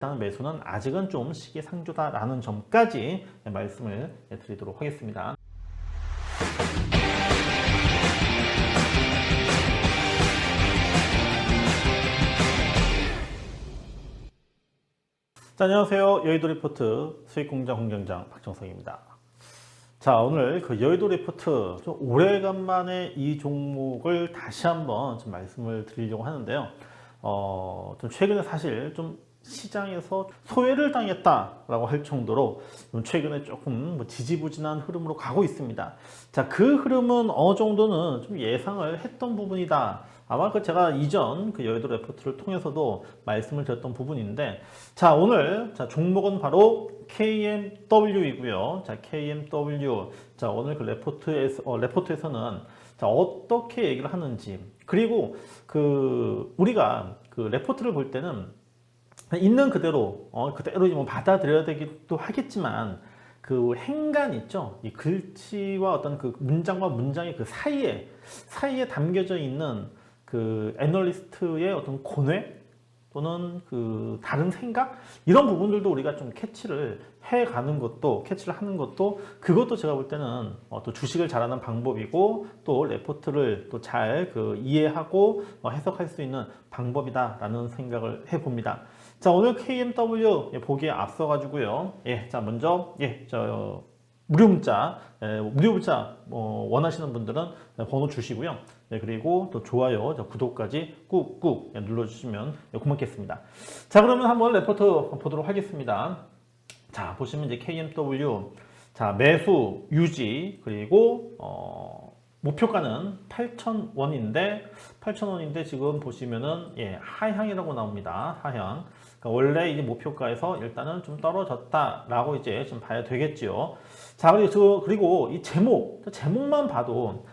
일단 매수는 아직은 좀 시기상조다라는 점까지 말씀을 드리도록 하겠습니다. 자, 안녕하세요. 여의도 리포트 수익공장 공장장 박정성입니다. 자, 오늘 그 여의도 리포트 좀 오래간만에 이 종목을 다시 한번 좀 말씀을 드리려고 하는데요. 좀 최근에 사실 좀 시장에서 소외를 당했다라고 할 정도로 좀 최근에 조금 뭐 지지부진한 흐름으로 가고 있습니다. 자, 그 흐름은 어느 정도는 좀 예상을 했던 부분이다. 아마 그 제가 이전 그 여의도 레포트를 통해서도 말씀을 드렸던 부분인데, 자, 오늘 자 종목은 바로 KMW이고요. 자, KMW. 자, 오늘 그 레포트에서는 자, 어떻게 얘기를 하는지, 그리고 그 우리가 그 레포트를 볼 때는 있는 그대로 그대로 뭐 받아들여야 되기도 하겠지만, 그 행간 있죠. 이 글씨와 어떤 그 문장과 문장의 그 사이에 담겨져 있는 그 애널리스트의 어떤 고뇌 또는 그 다른 생각, 이런 부분들도 우리가 좀 캐치를 하는 것도 그것도 제가 볼 때는 또 주식을 잘하는 방법이고, 또 레포트를 또 잘 그 이해하고 해석할 수 있는 방법이다라는 생각을 해봅니다. 자, 오늘 KMW 보기에 앞서 가지고요. 자, 먼저 무료 문자 원하시는 분들은 번호 주시고요. 그리고 또 좋아요, 구독까지 꾹꾹 눌러주시면 고맙겠습니다. 자, 그러면 한번 레포트 보도록 하겠습니다. 자, 보시면 이제 KMW, 자, 매수 유지, 그리고 목표가는 8,000원인데 지금 보시면은 하향이라고 나옵니다. 하향. 그러니까 원래 이제 목표가에서 일단은 좀 떨어졌다라고 이제 좀 봐야 되겠죠. 자, 그리고 이 제목만 봐도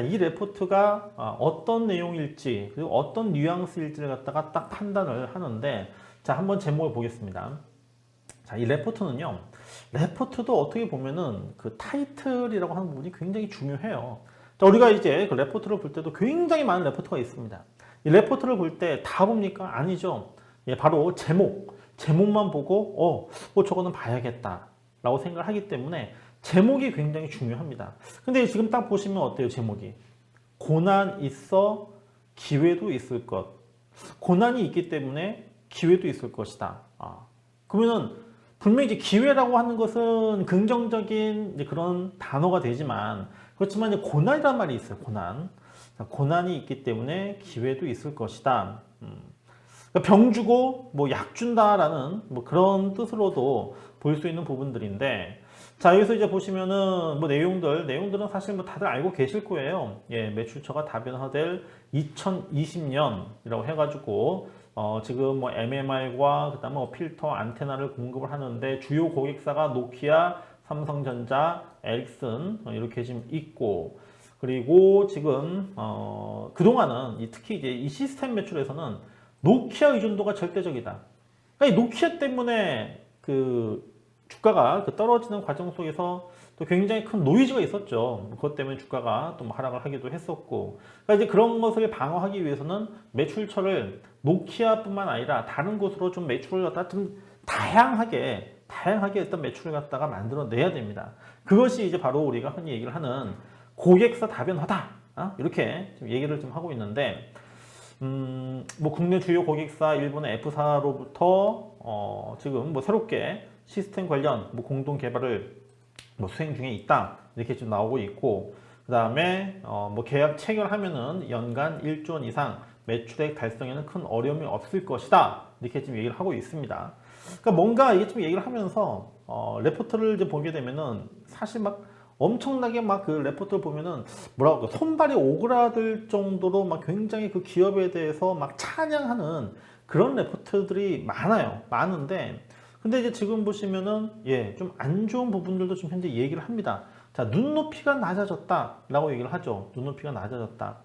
이 레포트가 어떤 내용일지, 그리고 어떤 뉘앙스일지를 갖다가 딱 판단을 하는데, 자, 한번 제목을 보겠습니다. 자, 이 레포트는요, 레포트도 어떻게 보면은 그 타이틀이라고 하는 부분이 굉장히 중요해요. 자, 우리가 이제 그 레포트를 볼 때도 굉장히 많은 레포트가 있습니다. 이 레포트를 볼 때 다 봅니까? 아니죠. 바로 제목만 보고 저거는 봐야겠다 라고 생각을 하기 때문에 제목이 굉장히 중요합니다. 근데 지금 딱 보시면 어때요? 제목이 고난 있어 기회도 있을 것, 고난이 있기 때문에 기회도 있을 것이다. 그러면은 분명히 이제 기회라고 하는 것은 긍정적인 그런 단어가 되지만, 그렇지만 이제 고난이라는 말이 있어요. 고난이 있기 때문에 기회도 있을 것이다. 병 주고 뭐 약 준다라는 뭐 그런 뜻으로도 볼 수 있는 부분들인데, 자, 여기서 이제 보시면은 뭐 내용들은 사실 뭐 다들 알고 계실 거예요. 매출처가 다변화될 2020년이라고 해가지고 지금 뭐 MMR과 그다음에 뭐 필터 안테나를 공급을 하는데, 주요 고객사가 노키아, 삼성전자, 에릭슨 이렇게 지금 있고, 그리고 지금 그동안은 특히 이제 이 시스템 매출에서는 노키아 의존도가 절대적이다. 그러니까 이 노키아 때문에 그 주가가 떨어지는 과정 속에서 또 굉장히 큰 노이즈가 있었죠. 그것 때문에 주가가 또 하락을 하기도 했었고, 그러니까 이제 그런 것을 방어하기 위해서는 매출처를 노키아뿐만 아니라 다른 곳으로 좀 매출을 갖다 좀 다양하게 어떤 매출을 갖다가 만들어내야 됩니다. 그것이 이제 바로 우리가 흔히 얘기를 하는 고객사 다변화다. 이렇게 좀 얘기를 좀 하고 있는데, 뭐 국내 주요 고객사 일본의 F사로부터 지금 뭐 새롭게 시스템 관련 뭐 공동 개발을 뭐 수행 중에 있다, 이렇게 좀 나오고 있고, 그 다음에 뭐 계약 체결하면은 연간 1조 원 이상 매출액 달성에는 큰 어려움이 없을 것이다, 이렇게 지금 얘기를 하고 있습니다. 그러니까 뭔가 이게 좀 얘기를 하면서 레포트를 이제 보게 되면은 사실 막 엄청나게 막 그 레포트를 보면은 뭐라고 손발이 오그라들 정도로 막 굉장히 그 기업에 대해서 막 찬양하는 그런 레포트들이 많은데, 근데 이제 지금 보시면은 좀 안 좋은 부분들도 좀 현재 얘기를 합니다. 자, 눈높이가 낮아졌다라고 얘기를 하죠. 눈높이가 낮아졌다.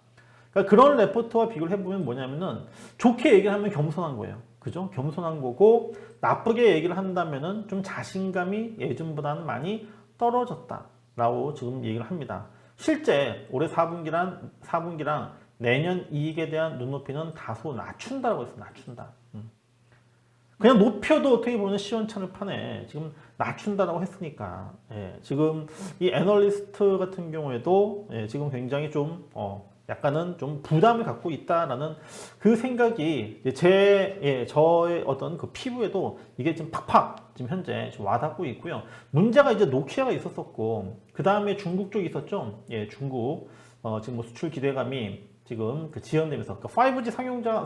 그러니까 그런 레포트와 비교를 해보면 뭐냐면은, 좋게 얘기를 하면 겸손한 거예요. 그죠? 겸손한 거고, 나쁘게 얘기를 한다면은 좀 자신감이 예전보다는 많이 떨어졌다라고 지금 얘기를 합니다. 실제 올해 4분기랑 내년 이익에 대한 눈높이는 다소 낮춘다라고 했어요. 낮춘다. 그냥 높여도 어떻게 보면 시원찮을 판에 지금 낮춘다라고 했으니까 예, 지금 이 애널리스트 같은 경우에도 예, 지금 굉장히 좀 약간은 좀 부담을 갖고 있다라는 그 생각이 저의 어떤 그 피부에도 이게 지금 팍팍 지금 현재 좀 와닿고 있고요. 문제가 이제 노키아가 있었었고 그 다음에 중국 쪽이 있었죠. 예, 중국 지금 뭐 수출 기대감이 지금 그 지연되면서 그러니까 5G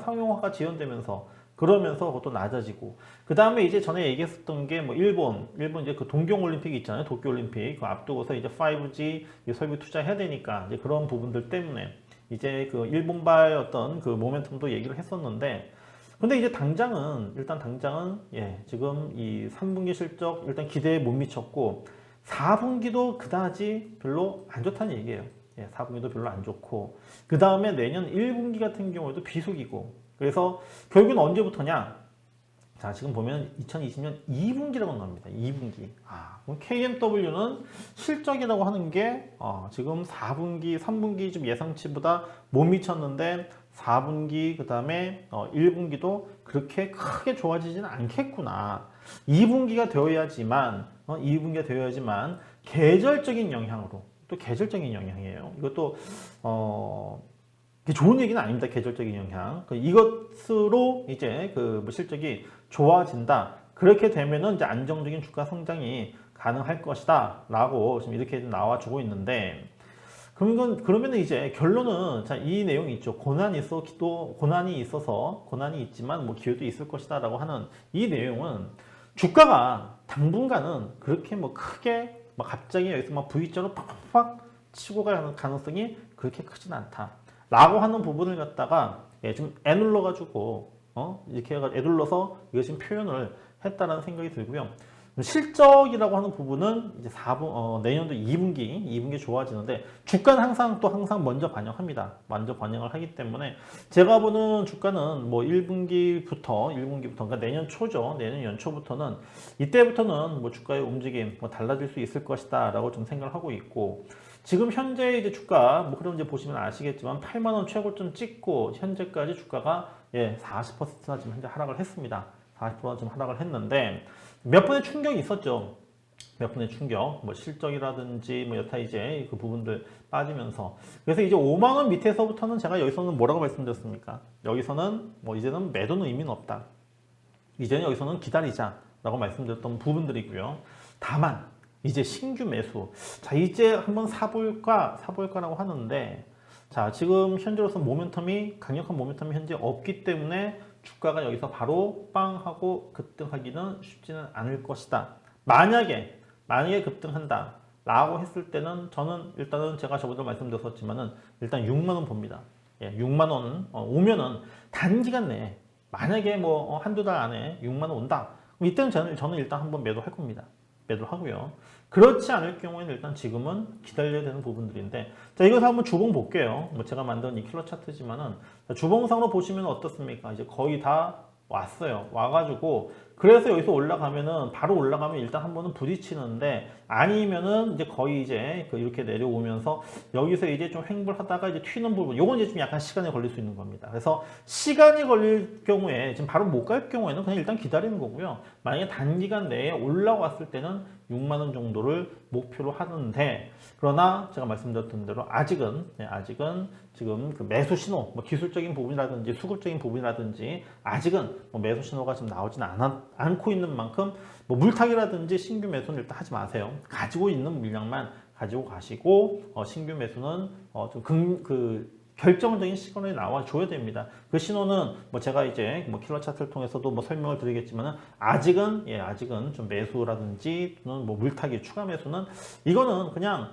상용화가 지연되면서 그러면서 그것도 낮아지고 그 다음에 이제 전에 얘기했었던 게 뭐 일본 이제 그 동경 올림픽이 있잖아요. 도쿄 올림픽 그 앞두고서 이제 5G 설비 투자해야 되니까 이제 그런 부분들 때문에 이제 그 일본발 어떤 그 모멘텀도 얘기를 했었는데 근데 이제 일단 당장은 예, 지금 이 3분기 실적 일단 기대에 못 미쳤고 4분기도 그다지 별로 안 좋다는 얘기예요. 예, 4분기도 별로 안 좋고 그 다음에 내년 1분기 같은 경우에도 비수기고 그래서 결국은 언제부터냐? 자, 지금 보면 2020년 2분기라고 나옵니다. 2분기. 그럼 KMW는 실적이라고 하는 게 지금 4분기, 3분기 좀 예상치보다 못 미쳤는데 4분기 그 다음에 1분기도 그렇게 크게 좋아지지는 않겠구나. 2분기가 되어야지만 계절적인 영향으로 또 계절적인 영향이에요. 이것도 좋은 얘기는 아닙니다. 계절적인 영향. 이것으로 이제 그 실적이 좋아진다. 그렇게 되면은 이제 안정적인 주가 성장이 가능할 것이다. 라고 지금 이렇게 나와주고 있는데, 그러면은 이제 결론은, 자, 이 내용이 있죠. 고난이 있지만 뭐 기회도 있을 것이다. 라고 하는 이 내용은 주가가 당분간은 그렇게 뭐 크게 막 갑자기 여기서 막 V자로 팍팍 치고 갈 가능성이 그렇게 크진 않다. 라고 하는 부분을 갖다가 좀 애눌러 가지고 이렇게 애둘러서 이거 지금 표현을 했다라는 생각이 들고요. 실적이라고 하는 부분은 이제 내년도 2분기 좋아지는데 주가는 항상 먼저 반영합니다. 먼저 반영을 하기 때문에 제가 보는 주가는 뭐 1분기부터 그러니까 내년 초죠. 내년 연초부터는 이때부터는 뭐 주가의 움직임 뭐 달라질 수 있을 것이다라고 좀 생각을 하고 있고 지금 현재 이제 주가 뭐 그럼 이제 보시면 아시겠지만 8만 원 최고점 찍고 현재까지 주가가 40%나 지금 현재 하락을 했습니다. 40%나 좀 하락을 했는데 몇 번의 충격이 있었죠. 몇 번의 충격, 뭐 실적이라든지 뭐 여타 이제 그 부분들 빠지면서 그래서 이제 5만 원 밑에서부터는 제가 여기서는 뭐라고 말씀드렸습니까? 여기서는 뭐 이제는 매도는 의미는 없다. 이제는 여기서는 기다리자라고 말씀드렸던 부분들이고요. 다만 이제 신규 매수. 자, 이제 한번 사볼까라고 하는데, 자, 지금 현재로서 강력한 모멘텀이 현재 없기 때문에 주가가 여기서 바로 빵 하고 급등하기는 쉽지는 않을 것이다. 만약에 급등한다. 라고 했을 때는 저는 일단은 제가 저번에 말씀드렸었지만은 일단 6만 원 봅니다. 6만 원 오면은 단기간 내에 만약에 뭐 한두 달 안에 6만 원 온다. 그럼 이때는 저는 일단 한번 매도할 겁니다. 매도를 하고요. 그렇지 않을 경우에는 일단 지금은 기다려야 되는 부분들인데 자 이것을 한번 주봉 볼게요. 뭐 제가 만든 이 킬러 차트지만은 주봉상으로 보시면 어떻습니까? 이제 거의 다 왔어요. 와가지고 그래서 여기서 올라가면은 바로 올라가면 일단 한 번은 부딪히는데 아니면은 이제 거의 이제 이렇게 내려오면서 여기서 이제 좀 횡불하다가 이제 튀는 부분 요건 이제 좀 약간 시간이 걸릴 수 있는 겁니다. 그래서 시간이 걸릴 경우에 지금 바로 못 갈 경우에는 그냥 일단 기다리는 거고요. 만약에 단기간 내에 올라왔을 때는 6만 원 정도를 목표로 하는데 그러나 제가 말씀드렸던 대로 아직은 지금 그 매수 신호 뭐 기술적인 부분이라든지 수급적인 부분이라든지 아직은 뭐 매수 신호가 좀 나오지는 않고 있는 만큼 뭐 물타기라든지 신규 매수는 일단 하지 마세요. 가지고 있는 물량만 가지고 가시고 신규 매수는 좀 결정적인 시간에 나와줘야 됩니다. 그 신호는 뭐 제가 이제 뭐 킬러 차트를 통해서도 뭐 설명을 드리겠지만은 아직은 좀 매수라든지 또는 뭐 물타기 추가 매수는 이거는 그냥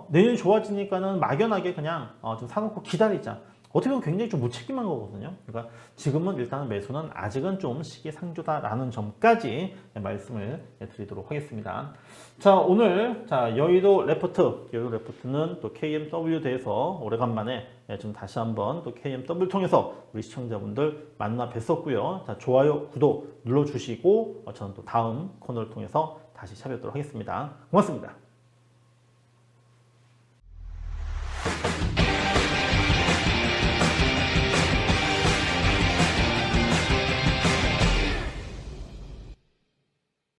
내년이 좋아지니까는 막연하게 그냥 좀 사놓고 기다리자. 어떻게 보면 굉장히 좀 무책임한 거거든요. 그러니까 지금은 일단은 매수는 아직은 좀 시기상조다라는 점까지 말씀을 드리도록 하겠습니다. 자, 오늘 여의도 레포트는 또 KMW 대해서 오래간만에 좀 다시 한번 또 KMW 통해서 우리 시청자분들 만나 뵀었고요. 자, 좋아요, 구독 눌러주시고 저는 또 다음 코너를 통해서 다시 찾아뵙도록 하겠습니다. 고맙습니다.